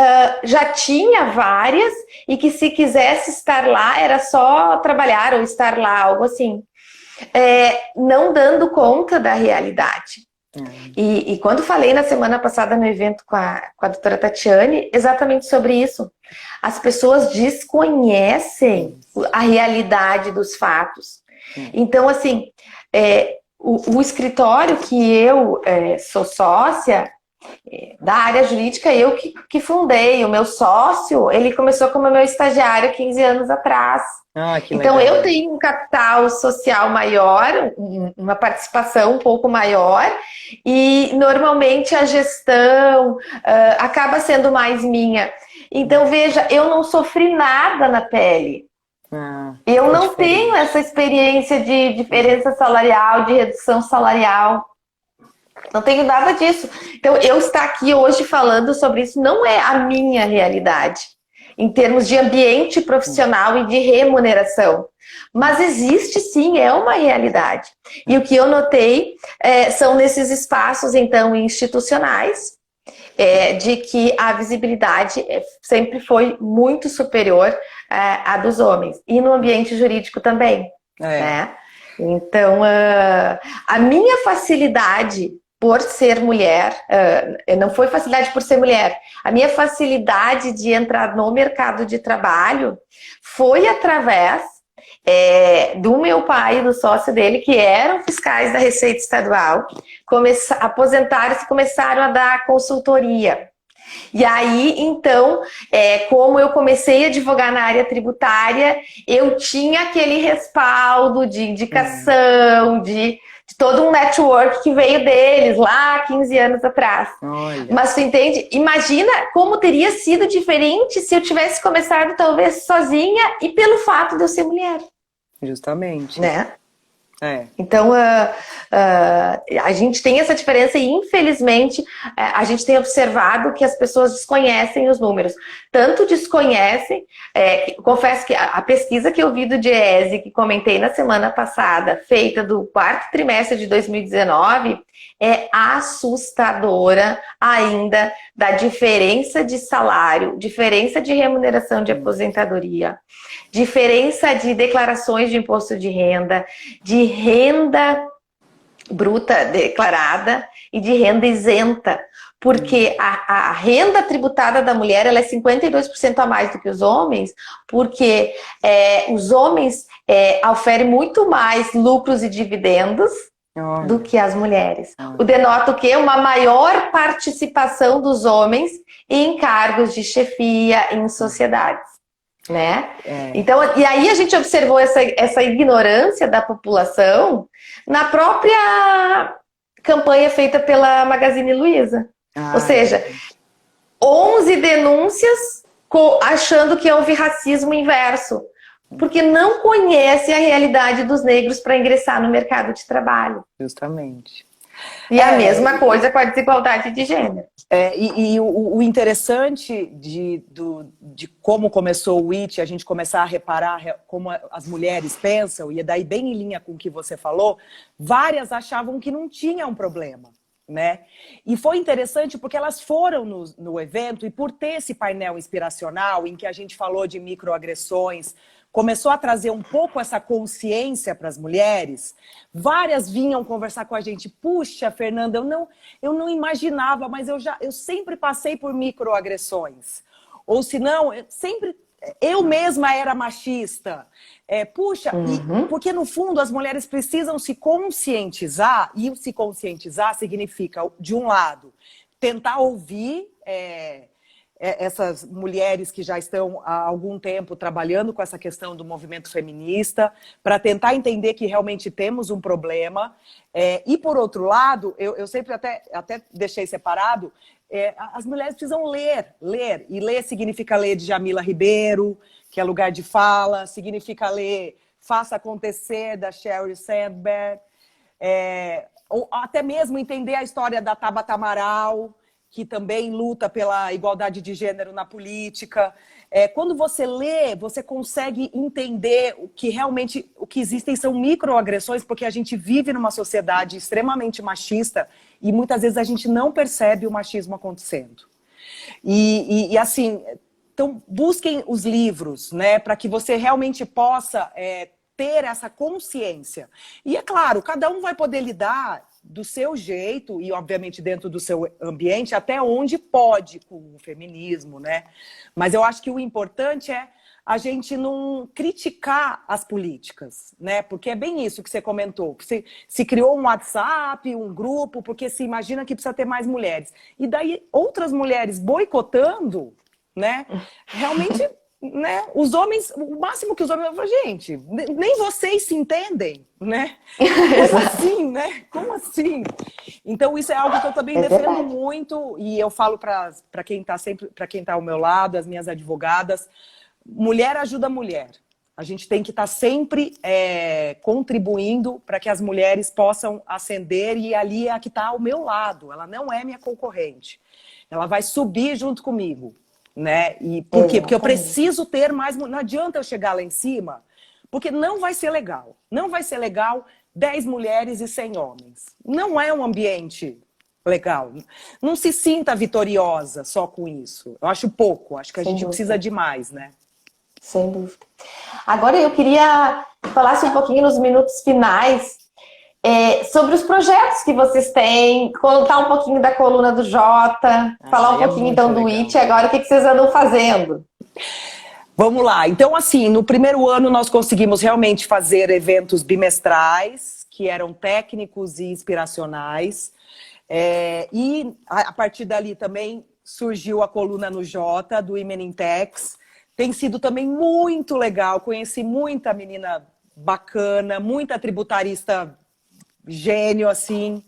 Speaker 1: já tinha várias e que se quisesse estar lá era só trabalhar ou estar lá, algo assim, não dando conta da realidade. E quando falei na semana passada no evento com a doutora Tatiane, exatamente sobre isso, as pessoas desconhecem a realidade dos fatos. Então, assim, o escritório que eu sou sócia, Da área jurídica, eu que fundei. O meu sócio, ele começou como meu estagiário 15 anos atrás.
Speaker 2: Ah, que
Speaker 1: Então,
Speaker 2: legal.
Speaker 1: eu tenho um capital social maior, uma participação um pouco maior, e normalmente a gestão acaba sendo mais minha. Então, veja, eu não sofri nada na pele.
Speaker 2: Ah,
Speaker 1: Eu
Speaker 2: é
Speaker 1: não tenho
Speaker 2: diferente.
Speaker 1: essa experiência de diferença salarial, de redução salarial. Não tenho nada disso. Então, eu estar aqui hoje falando sobre isso não é a minha realidade, em termos de ambiente profissional e de remuneração. Mas existe sim, é uma realidade. E o que eu notei são nesses espaços, então, institucionais, de que a visibilidade sempre foi muito superior à dos homens. E no ambiente jurídico também,
Speaker 2: É.
Speaker 1: né? Então, a minha facilidade por ser mulher, não foi facilidade por ser mulher, a minha facilidade de entrar no mercado de trabalho foi através do meu pai e do sócio dele, que eram fiscais da Receita Estadual, aposentaram-se e começaram a dar consultoria. E aí, então, como eu comecei a advogar na área tributária, eu tinha aquele respaldo de indicação, de todo um network que veio deles lá 15 anos atrás.
Speaker 2: Olha,
Speaker 1: Mas tu entende? Imagina como teria sido diferente se eu tivesse começado talvez sozinha e pelo fato de eu ser mulher,
Speaker 2: justamente.
Speaker 1: né?
Speaker 2: É.
Speaker 1: Então, a gente tem essa diferença e, infelizmente, a gente tem observado que as pessoas desconhecem os números. Tanto desconhecem, confesso que a pesquisa que eu vi do DIEESE, que comentei na semana passada, feita do quarto trimestre de 2019, é assustadora ainda da diferença de salário, diferença de remuneração de aposentadoria, diferença de declarações de imposto de renda bruta declarada e de renda isenta. Porque a renda tributada da mulher ela é 52% a mais do que os homens, porque os homens oferem muito mais lucros e dividendos do
Speaker 2: Olha,
Speaker 1: que as mulheres. O
Speaker 2: olha.
Speaker 1: denota o quê? Uma maior participação dos homens em cargos de chefia em sociedades, né?
Speaker 2: É.
Speaker 1: Então, e aí a gente observou essa ignorância da população na própria campanha feita pela Magazine Luiza. Ou
Speaker 2: Ah, é.
Speaker 1: seja, 11 denúncias achando que houve racismo inverso, porque não conhece a realidade dos negros para ingressar no mercado de trabalho.
Speaker 2: Justamente.
Speaker 1: E a mesma coisa com a desigualdade de gênero.
Speaker 2: E o interessante de como começou o IT, a gente começar a reparar como as mulheres pensam, e daí bem em linha com o que você falou, várias achavam que não tinha um problema, né? E foi interessante porque elas foram no evento e por ter esse painel inspiracional em que a gente falou de microagressões, começou a trazer um pouco essa consciência para as mulheres, várias vinham conversar com a gente. Puxa, Fernanda, eu não imaginava, mas eu sempre passei por microagressões. Ou se não, eu mesma era machista. Porque no fundo as mulheres precisam se conscientizar, e se conscientizar significa, de um lado, tentar ouvir essas mulheres que já estão há algum tempo trabalhando com essa questão do movimento feminista, para tentar entender que realmente temos um problema. E, por outro lado, eu sempre até deixei separado, as mulheres precisam ler. E ler significa ler de Jamila Ribeiro, que é Lugar de Fala, significa ler Faça Acontecer, da Sheryl Sandberg, ou até mesmo entender a história da Tabata Amaral, que também luta pela igualdade de gênero na política. Quando você lê, você consegue entender o que existem são microagressões, porque a gente vive numa sociedade extremamente machista e muitas vezes a gente não percebe o machismo acontecendo. E assim, então busquem os livros, né, para que você realmente possa ter essa consciência. E é claro, cada um vai poder lidar do seu jeito e, obviamente, dentro do seu ambiente, até onde pode com o feminismo, né? Mas eu acho que o importante é a gente não criticar as políticas, né? Porque é bem isso que você comentou. Se criou um WhatsApp, um grupo, porque se imagina que precisa ter mais mulheres. E daí outras mulheres boicotando, né? Realmente, né? Os homens, o máximo que os homens falam, gente, nem vocês se entendem, né? Como assim, né? Como assim? Então isso é algo que eu também defendo muito e eu falo para quem está sempre, para quem está ao meu lado, as minhas advogadas. Mulher ajuda mulher. A gente tem que estar sempre contribuindo para que as mulheres possam ascender e ali é a que está ao meu lado. Ela não é minha concorrente. Ela vai subir junto comigo, né? E por quê? Porque eu preciso ter mais... Não adianta eu chegar lá em cima, porque não vai ser legal. Não vai ser legal 10 mulheres e 100 homens. Não é um ambiente legal. Não se sinta vitoriosa só com isso. Eu acho pouco. Acho que a gente precisa de mais, né?
Speaker 1: Sem dúvida. Agora eu queria falasse um pouquinho nos minutos finais sobre os projetos que vocês têm, contar um pouquinho da coluna do Jota, falar um pouquinho então do IT agora, o que vocês andam fazendo?
Speaker 2: Vamos lá. Então, assim, no primeiro ano nós conseguimos realmente fazer eventos bimestrais, que eram técnicos e inspiracionais. E a partir dali também surgiu a coluna no Jota, do Women in Techs. Tem sido também muito legal, conheci muita menina bacana, muita tributarista gênio, assim.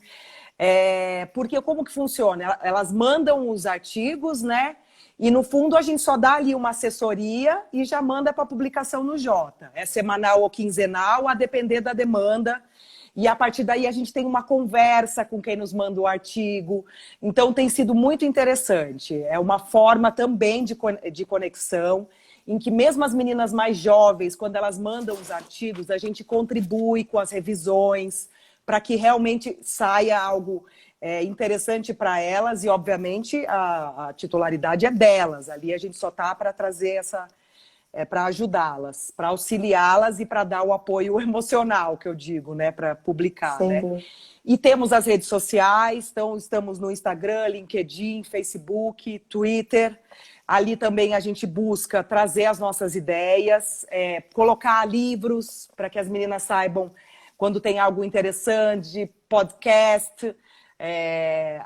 Speaker 2: Porque como que funciona? Elas mandam os artigos, né? E no fundo a gente só dá ali uma assessoria e já manda para publicação no Jota. É semanal ou quinzenal, a depender da demanda. E a partir daí a gente tem uma conversa com quem nos manda o artigo. Então tem sido muito interessante. É uma forma também de conexão, em que mesmo as meninas mais jovens, quando elas mandam os artigos, a gente contribui com as revisões para que realmente saia algo interessante para elas. E, obviamente, a titularidade é delas. Ali a gente só está para trazer para ajudá-las, para auxiliá-las e para dar o apoio emocional, que eu digo, né, para publicar, né? E temos as redes sociais, então estamos no Instagram, LinkedIn, Facebook, Twitter. Ali também a gente busca trazer as nossas ideias, colocar livros para que as meninas saibam quando tem algo interessante, podcast,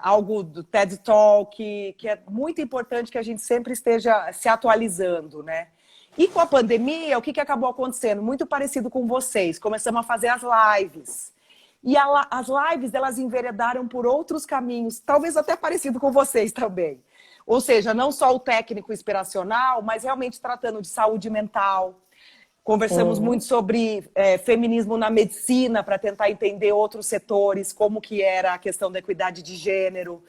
Speaker 2: algo do TED Talk, que é muito importante que a gente sempre esteja se atualizando, né? E com a pandemia, o que acabou acontecendo? Muito parecido com vocês. Começamos a fazer as lives. E as lives, elas enveredaram por outros caminhos, talvez até parecido com vocês também. Ou seja, não só o técnico inspiracional, mas realmente tratando de saúde mental. Conversamos muito sobre feminismo na medicina, para tentar entender outros setores, como que era a questão da equidade de gênero.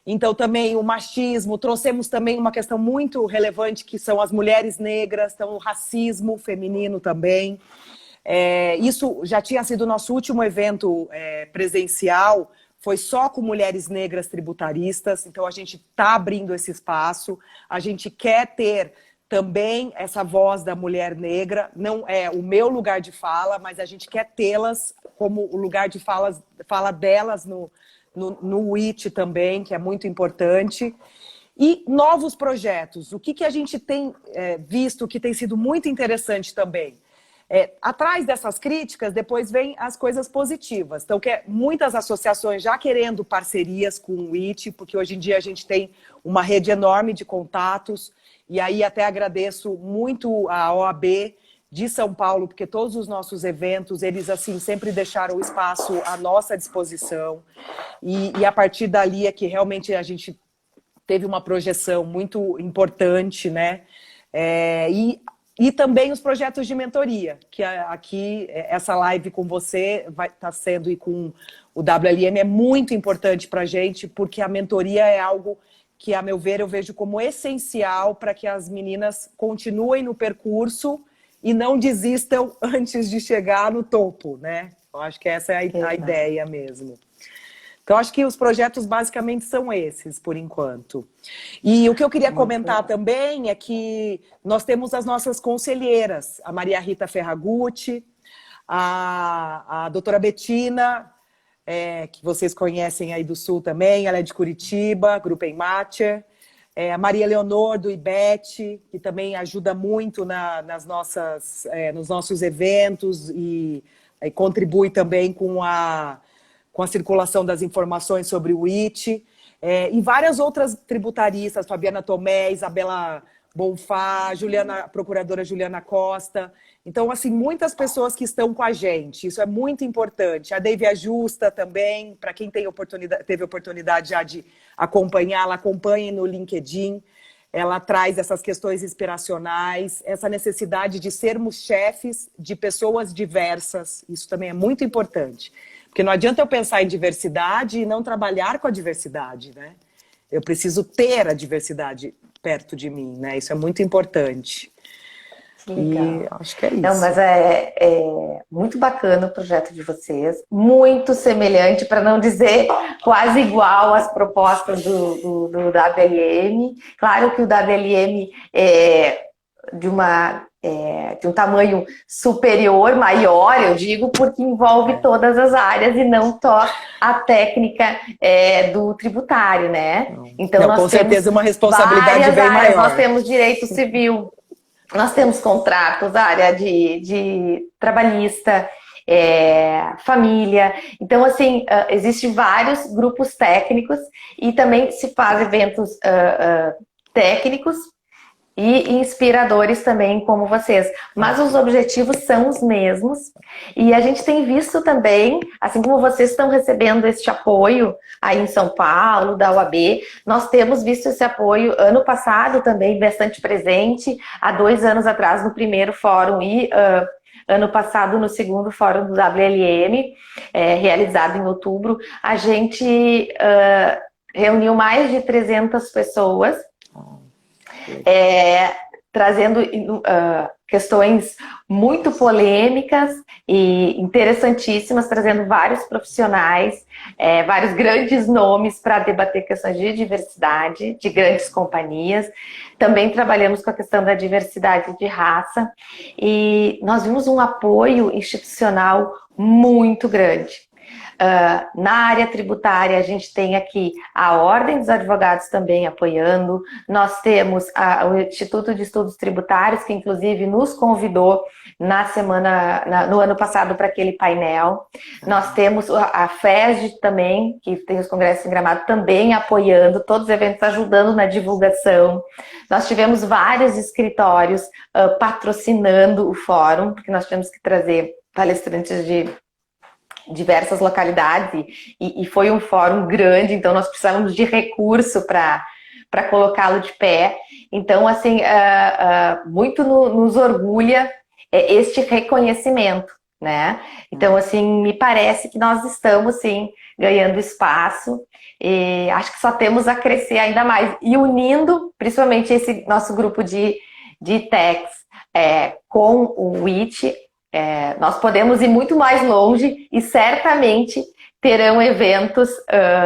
Speaker 2: Então, também o machismo, trouxemos também uma questão muito relevante, que são as mulheres negras, então o racismo feminino também. Isso já tinha sido o nosso último evento presencial, foi só com mulheres negras tributaristas, então a gente está abrindo esse espaço, a gente quer ter também essa voz da mulher negra, não é o meu lugar de fala, mas a gente quer tê-las como o lugar de fala delas no WIT também, que é muito importante. E novos projetos. O que a gente tem visto que tem sido muito interessante também? Atrás dessas críticas, depois vem as coisas positivas. Então, muitas associações já querendo parcerias com o WIT, porque hoje em dia a gente tem uma rede enorme de contatos. E aí até agradeço muito a OAB de São Paulo, porque todos os nossos eventos, eles assim sempre deixaram o espaço à nossa disposição. E a partir dali é que realmente a gente teve uma projeção muito importante, né? E também os projetos de mentoria, que aqui, essa live com você vai estar sendo e com o WLM é muito importante para a gente, porque a mentoria é algo que, a meu ver, eu vejo como essencial para que as meninas continuem no percurso e não desistam antes de chegar no topo, né? Eu acho que essa é a ideia mesmo. Então, acho que os projetos basicamente são esses, por enquanto. E o que eu queria comentar também é que nós temos as nossas conselheiras, a Maria Rita Ferragutti, a doutora Betina, que vocês conhecem aí do Sul também, ela é de Curitiba, Grupo Enmacher. A Maria Leonor, do IBET, que também ajuda muito nos nossos eventos e contribui também com a circulação das informações sobre o IT. E várias outras tributaristas, Fabiana Tomé, Isabela Bonfá, procuradora Juliana Costa. Então, assim, muitas pessoas que estão com a gente, isso é muito importante. A Deivia Justa também, para quem teve oportunidade já de acompanhar, ela acompanha no LinkedIn, ela traz essas questões inspiracionais, essa necessidade de sermos chefes de pessoas diversas, isso também é muito importante. Porque não adianta eu pensar em diversidade e não trabalhar com a diversidade, né? Eu preciso ter a diversidade perto de mim, né? Isso é muito importante.
Speaker 1: Legal.
Speaker 2: E acho que é isso.
Speaker 1: Não, mas é muito bacana o projeto de vocês, muito semelhante, para não dizer quase igual às propostas do WLM. Claro que o WLM é de um tamanho superior, maior, eu digo, porque envolve todas as áreas e não só a técnica do tributário, né? Então, nós
Speaker 2: com certeza uma responsabilidade bem
Speaker 1: áreas.
Speaker 2: maior.
Speaker 1: Nós temos direito civil, nós temos contratos, área de trabalhista, família. Então, assim, existem vários grupos técnicos e também se faz eventos técnicos e inspiradores também, como vocês. Mas os objetivos são os mesmos. E a gente tem visto também, assim como vocês estão recebendo este apoio aí em São Paulo, da UAB, nós temos visto esse apoio ano passado também bastante presente, há 2 anos atrás no primeiro fórum e ano passado no segundo fórum do WLM, realizado em outubro. A gente reuniu mais de 300 pessoas, trazendo questões muito polêmicas e interessantíssimas, trazendo vários profissionais, vários grandes nomes para debater questões de diversidade, de grandes companhias. Também trabalhamos com a questão da diversidade de raça e nós vimos um apoio institucional muito grande. Na área tributária, a gente tem aqui a Ordem dos Advogados também apoiando. Nós temos o Instituto de Estudos Tributários, que inclusive nos convidou no ano passado para aquele painel. Nós temos a FESD também, que tem os congressos em Gramado, também apoiando, todos os eventos ajudando na divulgação. Nós tivemos vários escritórios patrocinando o fórum, porque nós tivemos que trazer palestrantes de diversas localidades e foi um fórum grande, então nós precisávamos de recurso para colocá-lo de pé. Então, assim, muito nos orgulha este reconhecimento, né? Então, assim, me parece que nós estamos, sim, ganhando espaço e acho que só temos a crescer ainda mais. E unindo, principalmente esse nosso grupo de techs com o WIT, nós podemos ir muito mais longe e certamente terão eventos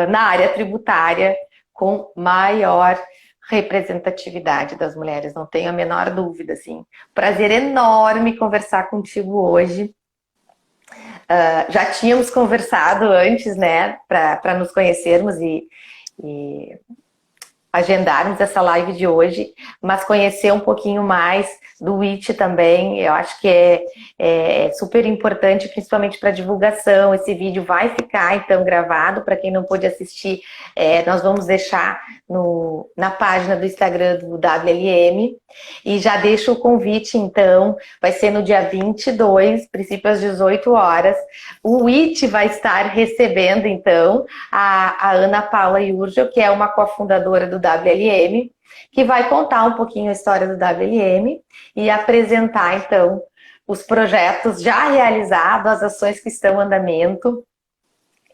Speaker 1: na área tributária com maior representatividade das mulheres, não tenho a menor dúvida, assim. Prazer enorme conversar contigo hoje. Já tínhamos conversado antes, né, para nos conhecermos e agendarmos essa live de hoje, mas conhecer um pouquinho mais do WIT também, eu acho que é super importante, principalmente para divulgação. Esse vídeo vai ficar, então, gravado, para quem não pôde assistir, nós vamos deixar na página do Instagram do WLM, e já deixo o convite, então, vai ser no dia 22, princípio às 18 horas, o WIT vai estar recebendo, então, a Ana Paula Yurgel, que é uma cofundadora do WLM, que vai contar um pouquinho a história do WLM e apresentar, então, os projetos já realizados, as ações que estão em andamento,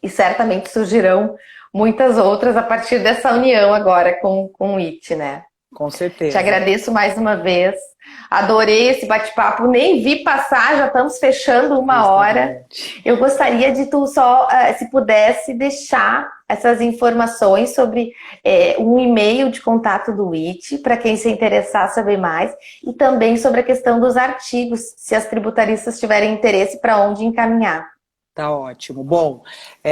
Speaker 1: e certamente surgirão muitas outras a partir dessa união agora com o IT, né?
Speaker 2: Com certeza.
Speaker 1: Te agradeço mais uma vez. Adorei esse bate-papo, nem vi passar, já estamos fechando uma hora. Eu gostaria de tu só, se pudesse, deixar essas informações sobre um e-mail de contato do WIT, para quem se interessar saber mais, e também sobre a questão dos artigos, se as tributaristas tiverem interesse, para onde encaminhar.
Speaker 2: Tá ótimo. Bom,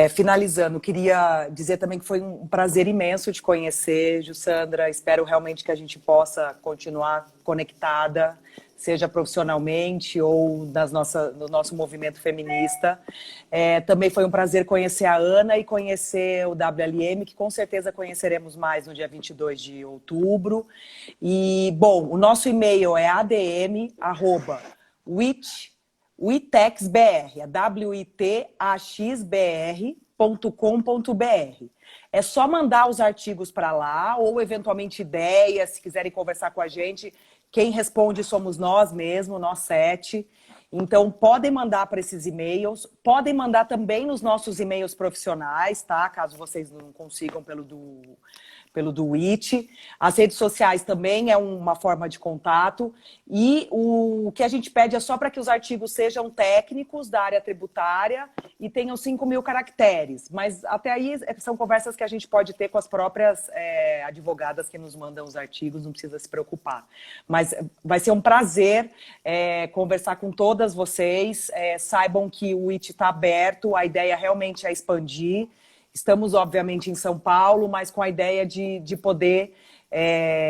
Speaker 2: finalizando, queria dizer também que foi um prazer imenso te conhecer, Jussandra. Espero realmente que a gente possa continuar conectada, seja profissionalmente ou no nosso movimento feminista. Também foi um prazer conhecer a Ana e conhecer o WLM, que com certeza conheceremos mais no dia 22 de outubro. E, bom, o nosso e-mail é adm@witexbr, é witaxbr.com.br. É só mandar os artigos para lá, ou eventualmente ideias, se quiserem conversar com a gente. Quem responde somos nós mesmos, nós 7. Então, podem mandar para esses e-mails. Podem mandar também nos nossos e-mails profissionais, tá? Caso vocês não consigam pelo do WIT. As redes sociais também é uma forma de contato. E o que a gente pede é só para que os artigos sejam técnicos da área tributária e tenham 5.000 caracteres. Mas até aí são conversas que a gente pode ter com as próprias advogadas que nos mandam os artigos, não precisa se preocupar. Mas vai ser um prazer conversar com todas vocês. Saibam que o WIT está aberto, a ideia realmente é expandir. Estamos, obviamente, em São Paulo, mas com a ideia de poder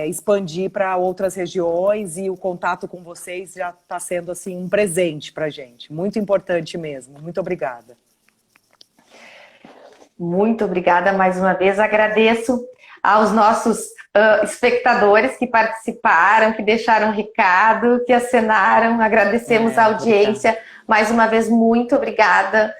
Speaker 2: expandir para outras regiões, e o contato com vocês já está sendo assim, um presente para a gente. Muito importante mesmo. Muito obrigada.
Speaker 1: Muito obrigada mais uma vez. Agradeço aos nossos espectadores que participaram, que deixaram um recado, que acenaram. Agradecemos a audiência. Obrigada. Mais uma vez, muito obrigada.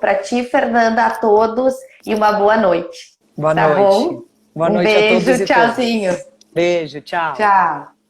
Speaker 1: Para ti, Fernanda, a todos, e uma boa noite.
Speaker 2: Boa noite.
Speaker 1: Bom?
Speaker 2: Boa noite a todos e
Speaker 1: beijo, tchauzinho.
Speaker 2: Beijo, tchau.
Speaker 1: Tchau.